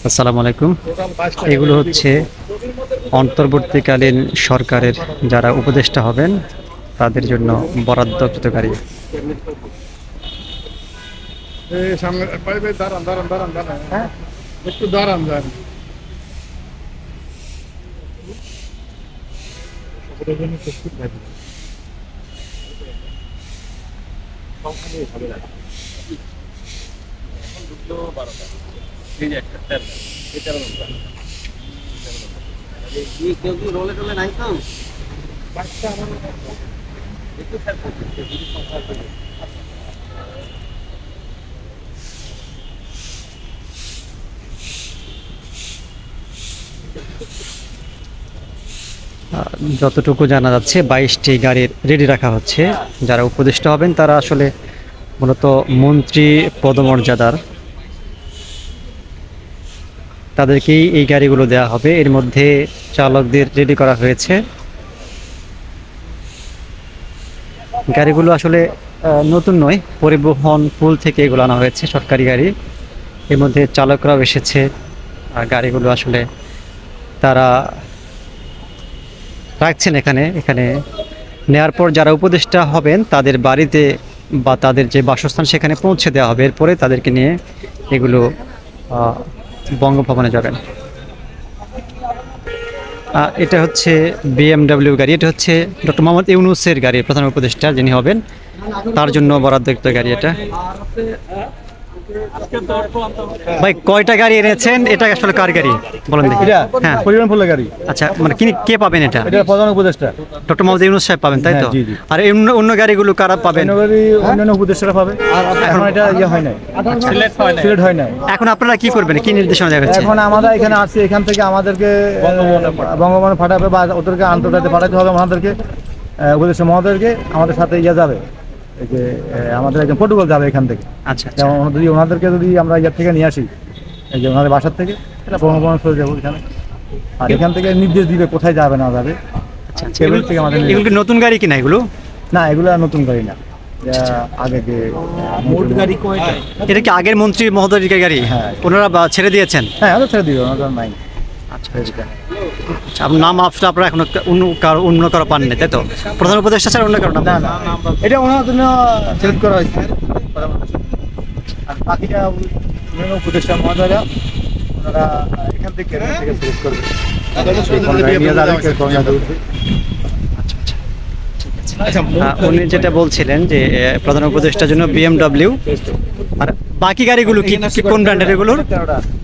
আসসালামু আলাইকুম। এগুলো হচ্ছে অন্তর্বর্তীকালীন সরকারের যারা উপদেষ্টা হবেন তাদের জন্য বরাদ্দকৃত গাড়ি। একটু দাঁড়ান রোলে টোলে নাই তো যতটুকু জানা যাচ্ছে 22টি গাড়ির রেডি রাখা হচ্ছে। যারা উপদেষ্টা হবেন তারা আসলে মূলত মন্ত্রী পদমর্যাদার, তাদেরকেই এই গাড়িগুলো দেওয়া হবে। এর মধ্যে চালকদের রেডি করা হয়েছে। গাড়িগুলো আসলে নতুন নয়, পরিবহন পুল থেকে এগুলো আনা হয়েছে, সরকারি গাড়ি। এর মধ্যে চালকরাও এসেছে। গাড়িগুলো আসলে তারা রাখছেন এখানে নেওয়ার পর যারা উপদেষ্টা হবেন তাদের বাড়িতে বা তাদের যে বাসস্থান সেখানে পৌঁছে দেওয়া হবে। এরপরে তাদেরকে নিয়ে এগুলো বঙ্গভবনে যাবেন। এটা হচ্ছে BMW গাড়ি। এটা হচ্ছে ডক্টর মোহাম্মদ ইউনূসের গাড়ি, প্রধান উপদেষ্টা যিনি হবেন তার জন্য বরাদ্দকৃত গাড়ি এটা। ভাই কয়টা গাড়ি এনেছেন? এটা আসলে কার গাড়ি বলেন দেখি। হ্যাঁ, পরিবহন ফুলের গাড়ি। আচ্ছা, মানে কে পাবেন এটা? এটা প্রধান উপদেষ্টা ডক্টর মোহাম্মদ ইউনূস সাহেব পাবেন, তাই তো? জি, জি। আর অন্য গাড়িগুলো কারা পাবেন? অন্যান্য উপদেষ্টারা পাবে। এখন এটা হয় নাই, সিলেক্ট হয় নাই। এখন আপনারা কি করবেন, কি নির্দেশনা দেওয়া হচ্ছে? এখন আমরা এখানে আসছি, এখান থেকে আমাদেরকে বঙ্গভবনে পাঠাবে বা ওদেরকে আন্তর্জাতিক পাঠাতে হবে। আমাদেরকে উপদেষ্টা মহোদয়কে আমাদের সাথে যাবে, এই যে আমাদের একজন প্রটোকল যাবে এখান থেকে। আচ্ছা, যেমন যদি ওনাদেরকে যদি আমরা ইয়ার থেকে নিয়ে আসি, এই যে ওনাদের বাসার থেকে, এটা বঙ্গভবনে চলে যাবো এখানে। আর এখান থেকে নির্দেশ দিবে কোথায় যাবে না যাবে। আচ্ছা, এগুলো কি নতুন গাড়ি কিনা এগুলো? না, এগুলো নতুন গাড়ি না, আগে যে মোট গাড়ি। এটা কি আগের মন্ত্রী মহোদয়ের গাড়ি? হ্যাঁ। ওনারা ছেড়ে দিয়েছেন? হ্যাঁ, ওটা ছেড়ে দিবে, ওনাদের নাই। আচ্ছা, আপনার নাম আসলে আপনারা এখন অন্য কারো পান না, তাই তো? প্রধান উপদেষ্টা স্যার অন্য কারো নাম? না, এটা ওনার জন্য সিলেক্ট করা হয়েছে। আর বাকিটা উপদেষ্টা মহোদয়রা ওনারা এখান থেকে সিলেক্ট করবে। উনি যেটা বলছিলেন যে প্রধান উপদেষ্টার জন্য BMW। আর বাকি গাড়িগুলো কি কোন ব্র্যান্ডের? এগুলোর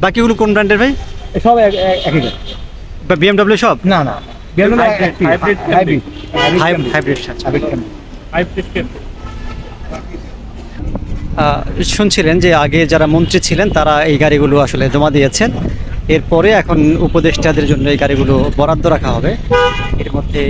বাকিগুলো কোন ব্র্যান্ডের ভাই? সব একই গাড়ি। BMW সব? না, হাইব্রিড। শুনছিলেন যে আগে যারা মন্ত্রী ছিলেন তারা এই গাড়িগুলো আসলে জমা দিয়েছেন। এরপরে এখন উপদেষ্টাদের জন্য এই গাড়িগুলো বরাদ্দ রাখা হবে। এর মধ্যে